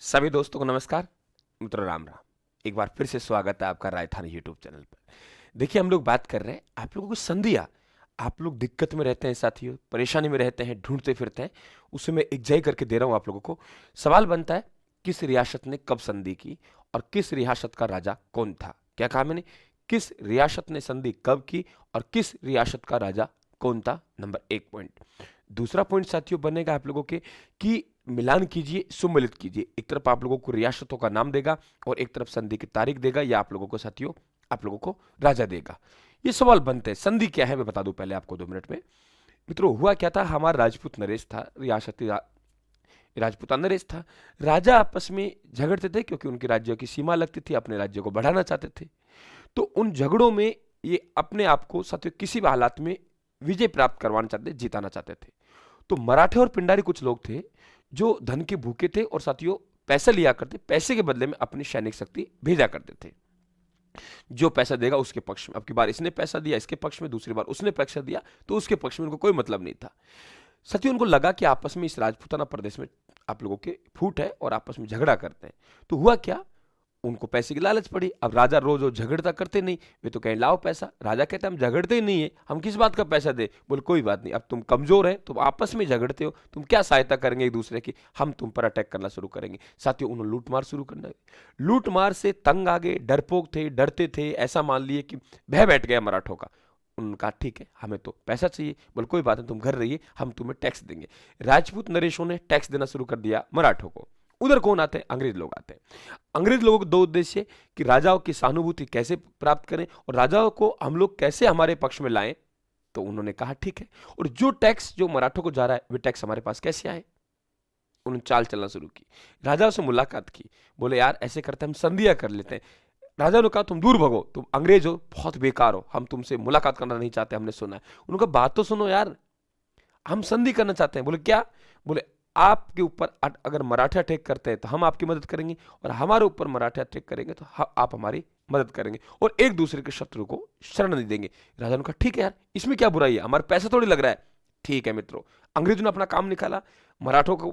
सभी दोस्तों को नमस्कार। मित्रों राम राम। एक बार फिर से स्वागत है आपका राजधानी यूट्यूब चैनल पर। देखिए, हम लोग बात कर रहे हैं आप लोगों को संधिया। आप लोग दिक्कत में रहते हैं साथियों, परेशानी में रहते हैं, ढूंढते फिरते हैं। उसे मैं एक जय करके दे रहा हूं आप लोगों को। सवाल बनता है, किस रियासत ने कब संधि की और किस रियासत का राजा कौन था? क्या कहा मैंने? किस रियासत ने संधि कब की और किस रियासत का राजा कौन था? नंबर एक पॉइंट। दूसरा पॉइंट साथियों बनेगा आप लोगों के कि मिलान कीजिए, सुमेलित कीजिए। एक तरफ आप लोगों को रियासतों का नाम देगा और एक तरफ संधि की तारीख देगा, या आप लोगों को साथियों आप लोगों को राजा देगा। ये सवाल बनते हैं। संधि क्या है मैं बता दूं पहले आपको 2 मिनट में। मित्रों, हुआ क्या था, हमारा राजपूत नरेश था, रियासती राजपूताना नरेश था। राजा आपस में झगड़ते थे क्योंकि उनके राज्यों की सीमा लगती थी, अपने राज्य को बढ़ाना चाहते थे। तो उन झगड़ों में ये अपने आप को साथियों किसी भी हालात में विजय प्राप्त करवाना चाहते, जिताना चाहते थे। तो मराठे और पिंडारी कुछ लोग थे जो धन के भूखे थे और साथियों पैसे लिया करते, पैसे के बदले में अपनी सैनिक शक्ति भेजा करते थे। जो पैसा देगा उसके पक्ष में, अब की बार इसने पैसा दिया इसके पक्ष में, दूसरी बार उसने पैसा दिया तो उसके पक्ष में, उनको कोई मतलब नहीं था। साथियों उनको लगा कि आपस में इस राजपूताना प्रदेश में आप लोगों के फूट है और आपस में झगड़ा करते हैं। तो हुआ क्या, उनको पैसे की लालच पड़ी। अब राजा रोज रोज झगड़ता करते नहीं, वे तो कहें लाओ पैसा। राजा कहते हम झगड़ते ही नहीं है, हम किस बात का पैसा दे? बोले कोई बात नहीं, अब तुम कमजोर है, तुम आपस में झगड़ते हो, तुम क्या सहायता करेंगे एक दूसरे की, हम तुम पर अटैक करना शुरू करेंगे। साथियों उन्होंने लूटमार शुरू करना। लूटमार से तंग आ गए, डरपोक थे, डरते थे, ऐसा मान लिए कि भय बैठ गया मराठों का। उनका ठीक है, हमें तो पैसा चाहिए। बोले कोई बात नहीं, तुम घर रहिए, हम तुम्हें टैक्स देंगे। राजपूत नरेशों ने टैक्स देना शुरू कर दिया मराठों को। उधर कौन आते हैं? अंग्रेज लोग आते हैं। अंग्रेज लोगों को दो उद्देश्य कि राजाओं की सहानुभूति कैसे प्राप्त करें और राजाओं को हम लोग कैसे हमारे पक्ष में लाएं। तो उन्होंने कहा ठीक है, और जो टैक्स जो मराठों को जा रहा है वे टैक्स हमारे पास कैसे आए? उन्होंने चाल चलना शुरू की, राजाओं से मुलाकात की। बोले यार ऐसे करते हम संधिया कर लेते हैं। राजा ने कहा तुम दूर भगो, तुम अंग्रेज हो, बहुत बेकार हो, हम तुमसे मुलाकात करना नहीं चाहते, हमने सुना है। उन्होंने कहा बात तो सुनो यार, हम संधि करना चाहते हैं। बोले क्या? बोले आपके ऊपर अगर मराठा अटैक करते हैं तो हम आपकी मदद करेंगे, और हमारे ऊपर मराठा अटैक करेंगे तो आप हमारी मदद करेंगे, और एक दूसरे के शत्रु को शरण नहीं देंगे। राजा ने कहा ठीक है यार, इसमें क्या बुराई है, हमारे पैसा थोड़ी लग रहा है। ठीक है मित्रों, अंग्रेजों ने अपना काम निकाला, मराठों को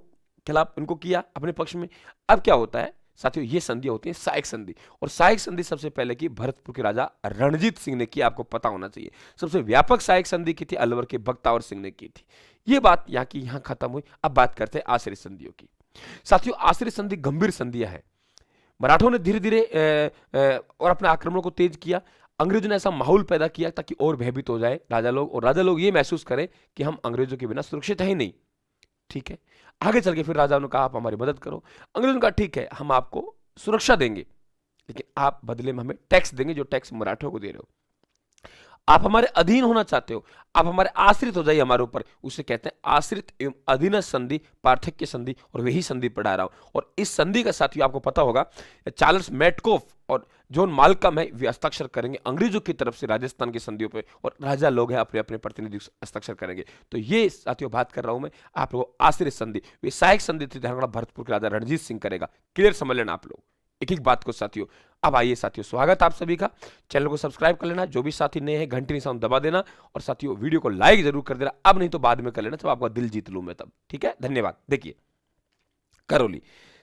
खिलाफ उनको किया अपने पक्ष में। अब क्या होता है साथियों, ये संधियां होती है सहायक संधि, और सहायक संधि सबसे पहले की भरतपुर के राजा रणजीत सिंह ने की, आपको पता होना चाहिए। सबसे व्यापक सहायक संधि की थी अलवर के बख्तावर सिंह ने की थी। ये बात यहाँ की यहाँ खत्म हुई। अब बात करते हैं आश्रित संधियों की। साथियों आश्रित संधि गंभीर संधियां हैं। मराठों ने धीरे धीरे और अपने आक्रमण को तेज किया। अंग्रेजों ने ऐसा माहौल पैदा किया ताकि और भयभीत हो जाए राजा लोग, और राजा लोग ये महसूस करें कि हम अंग्रेजों के बिना सुरक्षित है ही नहीं। ठीक है, आगे चल के फिर राजाओं ने कहा आप हमारी मदद करो। अंग्रेजों ने कहा ठीक है, हम आपको सुरक्षा देंगे, लेकिन आप बदले में हमें टैक्स देंगे, जो टैक्स मराठों को दे रहे हो। आप हमारे अधीन होना चाहते हो, आप हमारे आश्रित हो जाइए हमारे ऊपर। उसे कहते हैं आश्रित एवं अधीन संधि, पार्थक्य संधि, और वही संधि पढ़ा रहा हूं। और इस संधि का साथियों आपको पता होगा, चार्ल्स मेटकोफ और जॉन मालकम है, वे हस्ताक्षर करेंगे अंग्रेजों की तरफ से राजस्थान की संधियों पे, और राजा लोग हैं अपने अपने प्रतिनिधि हस्ताक्षर करेंगे। तो ये साथियों बात कर रहा हूं मैं आप लोगों आश्रित संधि, वे सहायक संधि थी, ध्यान रखना भरतपुर के राजा रणजीत सिंह करेगा। क्लियर समझ लेना आप लोग एक एक बात को साथियों। अब आइए साथियों, स्वागत आप सभी का, चैनल को सब्सक्राइब कर लेना, जो भी साथी नए हैं घंटी निशान दबा देना, और साथियों वीडियो को लाइक जरूर कर देना। अब नहीं तो बाद में कर लेना, जब आपका दिल जीत लूं मैं तब। ठीक है, धन्यवाद। देखिए करौली,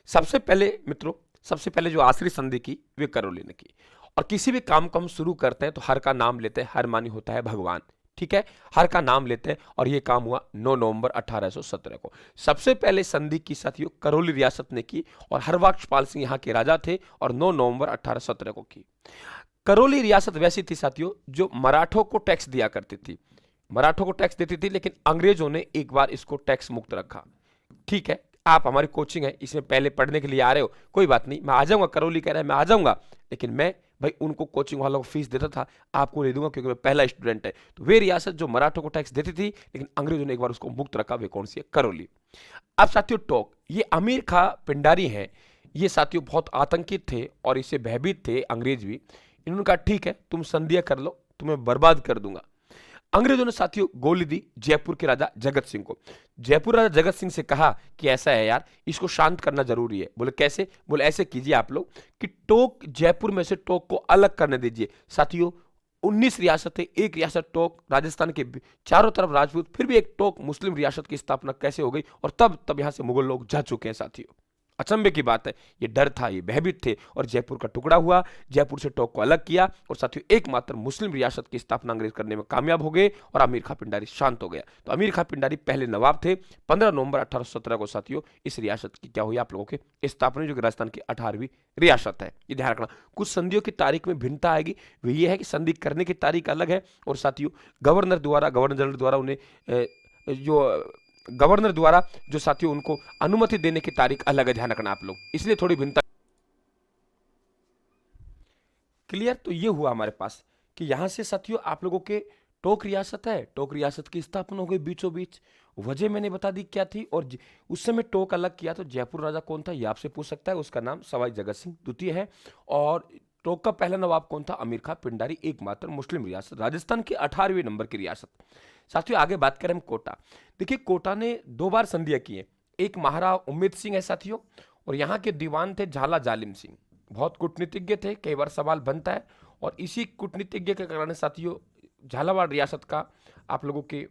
सबसे पहले मित्रों, सबसे पहले जो आश्रित संधि की वे करौली ने की। और किसी भी काम को हम शुरू करते हैं तो हर का नाम लेते हैं, हर मानी होता है भगवान। ठीक है, हर का नाम लेते हैं, और यह काम हुआ 9 नवंबर 1817 को। सबसे पहले संधि की साथियों करौली रियासत ने की, और हरबख्शपाल सिंह यहाँ के राजा थे, और 9 नवंबर 1817 को की। करौली रियासत वैसी थी साथियों जो मराठों को टैक्स दिया करती थी, मराठों को टैक्स देती थी, लेकिन अंग्रेजों ने एक बार इसको टैक्स मुक्त रखा। ठीक है, आप हमारी कोचिंग है, इसमें पहले पढ़ने के लिए आ रहे हो, कोई बात नहीं, मैं आ जाऊंगा। करौली कह रहा है मैं आ जाऊंगा, लेकिन मैं भाई उनको कोचिंग वालों को फीस देता था, आपको नहीं दूंगा क्योंकि मैं पहला स्टूडेंट है। तो वे रियासत जो मराठों को टैक्स देती थी, लेकिन अंग्रेजों ने एक बार उसको मुक्त रखा, वे कौन सी है? करौली। अब साथियों टोक, ये अमीर खां पिंडारी हैं, ये साथियों बहुत आतंकित थे और इससे भयभीत थे अंग्रेज भी। इन्होंने कहा ठीक है, तुम संधिया कर लो, तुम्हें बर्बाद कर दूंगा। अंग्रेजों ने साथियों गोली दी जयपुर के राजा जगत सिंह को। जयपुर राजा जगत सिंह से कहा कि ऐसा है यार, इसको शांत करना जरूरी है। बोले कैसे? बोले ऐसे कीजिए आप लोग कि टोक, जयपुर में से टोक को अलग करने दीजिए। साथियों 19 रियासत है, एक रियासत टोक, राजस्थान के चारों तरफ राजपूत, फिर भी एक टोक मुस्लिम रियासत की स्थापना कैसे हो गई? और तब यहां से मुगल लोग जा चुके हैं साथियों। अचंभे की बात है, ये डर था, ये भयभीत थे और जयपुर का टुकड़ा हुआ। जयपुर से टोंक को अलग किया और साथियों एकमात्र मुस्लिम रियासत की स्थापना अंग्रेज करने में कामयाब हो गए और अमीर खां पिंडारी शांत हो गया। तो अमीर खां पिंडारी पहले नवाब थे। 15 नवंबर 1817 को साथियों इस रियासत की क्या हुई आप लोगों के स्थापना, जो कि राजस्थान की 18वीं रियासत है। ये ध्यान रखना। कुछ संधियों की तारीख में भिन्नता आएगी, वो ये है कि संधि करने की तारीख अलग है और साथियों गवर्नर जनरल द्वारा उन्हें जो साथियों उनको अनुमति देने की तारीख अलग है, ध्यान रखना आप लोग, इसलिए थोड़ी भिन्नता। क्लियर? तो ये हुआ हमारे पास कि यहां से साथियों आप लोगों के टोक रियासत है, टोक रियासत की स्थापना हो गई बीचों बीच। वजह मैंने बता दी क्या थी, और उस समय टोक अलग किया तो जयपुर राजा कौन था ये आपसे पूछ सकता है, उसका नाम सवाई जगत सिंह द्वितीय है। और टोक का पहला नवाब कौन था? अमीर खां पिंडारी, एकमात्र मुस्लिम रियासत, राजस्थान की 18वीं नंबर की रियासत। साथियों आगे बात करें हम कोटा। देखिए कोटा ने 2 बार संधियां की हैं। एक महाराव उम्मेद सिंह है साथियों, और यहाँ के दीवान थे झाला जालिम सिंह, बहुत कूटनीतिज्ञ थे, कई बार सवाल बनता है। और इसी कूटनीतिज्ञ के कारण साथियों झालावाड़ रियासत का आप लोगों के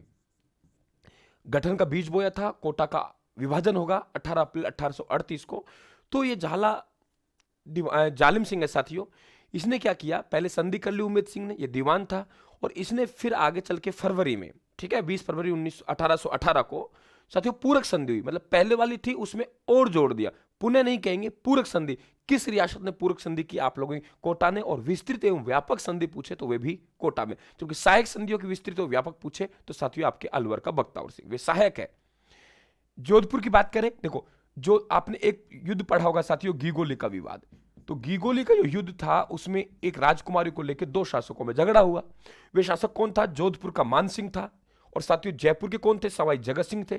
गठन का बीज बोया था। कोटा का विभाजन होगा 18 अप्रैल 1838 को। तो ये जालिम सिंह है साथियों, इसने क्या किया, पहले संधि कर ली उम्मेद सिंह ने, ये दीवान था, और इसने फिर आगे चल के फरवरी में, ठीक है 20 फरवरी 1818 को साथियों पूरक संधि हुई। मतलब पहले वाली थी उसमें और जोड़ दिया, पुनः नहीं कहेंगे, पूरक संधि। किस रियासत ने पूरक संधि की? आप लोगों की कोटा ने। और विस्तृत एवं व्यापक संधि पूछे तो वे भी कोटा में, क्योंकि सहायक संधियों की विस्तृत एवं व्यापक पूछे तो साथियों आपके अलवर का बख्तावर सिंह, वे सहायक है। जोधपुर की बात करें, देखो जो आपने एक युद्ध पढ़ा होगा साथियों, गीगोली का विवाद। तो गीगोली का जो युद्ध था उसमें एक राजकुमारी को लेकर 2 शासकों में झगड़ा हुआ। वे शासक कौन था? जोधपुर का मान सिंह था, और साथियों जयपुर के कौन थे? सवाई जगत सिंह थे।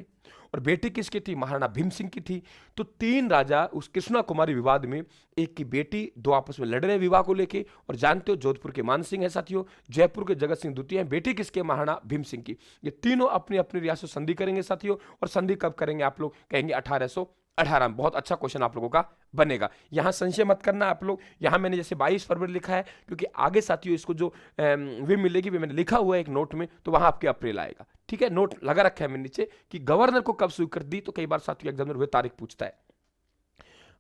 और बेटी किसकी थी? महाराणा भीम सिंह की थी। तो 3 राजा उस कृष्णा कुमारी विवाद में, एक की बेटी, 2 आपस में लड़ रहे विवाह को लेके। और जानते हो जोधपुर के मान सिंह है साथियों, जयपुर के जगत सिंह द्वितीय हैं, बेटी किसके? महाराणा भीम सिंह की। ये तीनों अपनी अपनी रियासत संधि करेंगे साथियों। और संधि कब करेंगे? आप लोग कहेंगे 1818 में। बहुत अच्छा क्वेश्चन आप लोगों का बनेगा, यहां संशय मत करना आप लोग। यहां मैंने जैसे 22 फरवरी लिखा है, क्योंकि आगे साथियों इसको जो वे मिलेगी, वे मैंने लिखा हुआ है एक नोट में, तो वहां आपके अप्रैल आएगा। ठीक है, नोट लगा रखा है मैंने नीचे कि गवर्नर को कब स्वीकृति दी, तो कई बार साथियों एग्जामिनर वे तारीख पूछता है।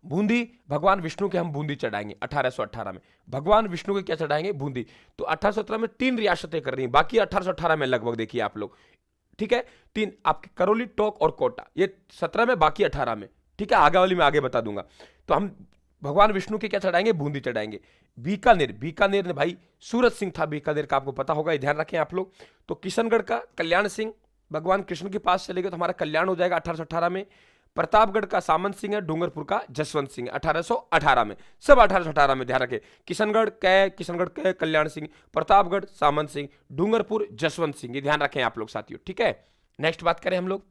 बूंदी, भगवान विष्णु के हम बूंदी चढ़ाएंगे 1818 में। भगवान विष्णु के क्या चढ़ाएंगे? बूंदी। तो 1817 में 3 रियासतें कर रही हैं, बाकी 1818 में लगभग देखिए आप लोग, ठीक है 3 आपके करौली, टोक और कोटा, ये 17 में, बाकी 18 में। ठीक है, आगे वाली में आगे बता दूंगा। तो हम भगवान विष्णु के क्या चढ़ाएंगे? बूंदी चढ़ाएंगे। बीकानेर, बीकानेर ने भाई सूरत सिंह था बीकानेर का, आपको पता होगा, ये ध्यान रखें आप लोग। तो किशनगढ़ का कल्याण सिंह, भगवान कृष्ण के पास चले गए तो हमारा कल्याण हो जाएगा 1818 में। प्रतापगढ़ का सामंत सिंह है, डूंगरपुर का जसवंत सिंह 1818 में, सब 1818 में, ध्यान रखें। किशनगढ़ कै कल्याण सिंह, प्रतापगढ़ सामंत सिंह, डूंगरपुर जसवंत सिंह, ये ध्यान रखें आप लोग साथियों। ठीक है, नेक्स्ट बात करें हम लोग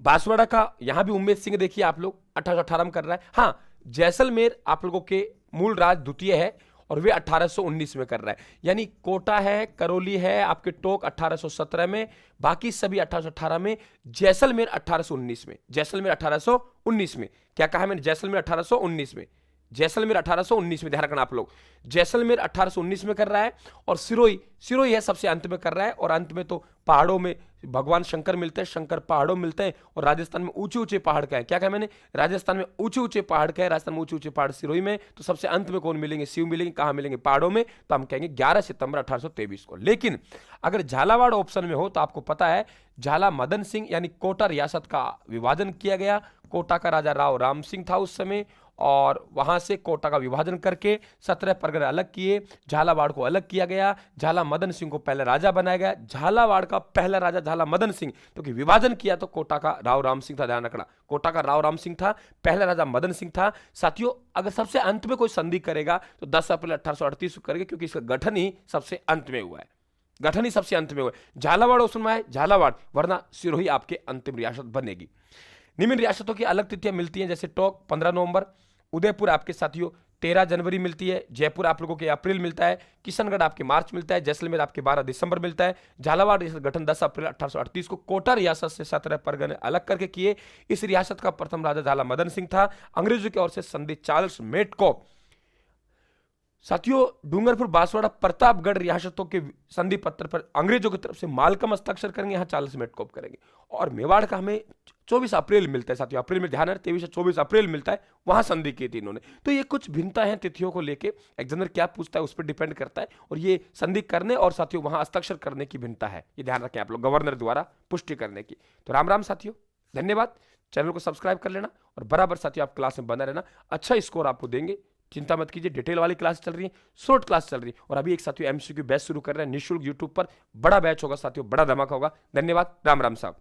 बांसवाड़ा का। यहां भी उम्मेद सिंह देखिए आप लोग 1818 में कर रहा है। हाँ, जैसलमेर आप लोगों के मूल राज द्वितीय है और वे 1819 में कर रहा है। यानी कोटा है, करौली है, आपके टोक 1817 में, बाकी सभी 1818 में, जैसलमेर 1819 में। जैसलमेर 1819 में, क्या कहा मैंने? जैसलमेर 1819 में, जैसलमेर 1819 में, ध्यान रखना आप लोग। जैसलमेर 1819 में कर रहा है, और सिरोही है सबसे अंत में कर रहा है। और अंत में तो पहाड़ों में भगवान शंकर मिलते हैं, शंकर पहाड़ों में मिलते हैं। और राजस्थान में ऊंचे ऊंचे पहाड़ का है, क्या कहा मैंने? राजस्थान में ऊंचे ऊंचे पहाड़ का है, राजस्थान में ऊंचे ऊंचे पहाड़ सिरोही में। तो सबसे अंत में कौन मिलेंगे? शिव मिलेंगे। कहां मिलेंगे? पहाड़ों में। तो हम कहेंगे 11 सितंबर 1823 को। लेकिन अगर झालावाड़ ऑप्शन में हो तो आपको पता है झाला मदन सिंह यानी कोटा रियासत का विभाजन किया गया। कोटा का राजा राव राम सिंह था उस समय, और वहां से कोटा का विभाजन करके 17 परगने अलग किए, झालावाड़ को अलग किया गया। झाला मदन सिंह को पहले राजा बनाया गया। झालावाड़ का पहला राजा झाला मदन सिंह, क्योंकि विभाजन किया तो कोटा का राव राम सिंह था, ध्यान रखना। कोटा का राव राम सिंह था, पहला राजा मदन सिंह था। साथियों अगर सबसे अंत में कोई संधि करेगा तो 10 अप्रैल 1838 को करेगा, क्योंकि इसका गठन ही सबसे अंत में हुआ है, गठन ही सबसे अंत में हुआ है। झालावाड़ उसमें है, झालावाड़, वरना सिरोही आपके अंतिम रियासत बनेगी। निम्न रियासतों की अलग तिथियां मिलती हैं, जैसे टोक 15 नवंबर, उदयपुर आपके साथियों 13 जनवरी मिलती है, जयपुर आप लोगों के अप्रैल मिलता है, किशनगढ़ आपके मार्च मिलता है, जैसलमेर आपके 12 दिसंबर मिलता है। झालावाड़ रियासत गठन 10 अप्रैल 1838 को कोटा रियासत से 17 परगने अलग करके किए। इस रियासत का प्रथम राजा झाला मदन सिंह था। अंग्रेजों की ओर से संधि चार्ल्स मेटकॉप। साथियों डूंगरपुर, बांसवाड़ा, प्रतापगढ़ रियासतों के संधि पत्र पर अंग्रेजों की तरफ से मालकम हस्ताक्षर करेंगे, यहां चार्ल्स मेटकॉप करेंगे। और मेवाड़ का हमें 24 अप्रैल मिलता है साथियों, अप्रैल में ध्यान है 23 से 24 अप्रैल मिलता है, वहां संधि की थी इन्होंने। तो ये कुछ भिन्नता है तिथियों को लेके, एग्जामिनर क्या पूछता है उस पर डिपेंड करता है, और ये संधि करने और साथियों वहां हस्ताक्षर करने की भिन्नता है, ये ध्यान रखें आप लोग, गवर्नर द्वारा पुष्टि करने की। तो राम राम साथियों, धन्यवाद। चैनल को सब्सक्राइब कर लेना और बराबर साथियों आप क्लास में बना रहना, अच्छा स्कोर आपको देंगे, चिंता मत कीजिए। डिटेल वाली क्लास चल रही है, शॉर्ट क्लास चल रही है, और अभी एक साथियों एमसीक्यू बैच शुरू कर रहे हैं निःशुल्क यूट्यूब पर, बड़ा बैच होगा साथियों, बड़ा धमाका होगा। धन्यवाद, राम राम साहब।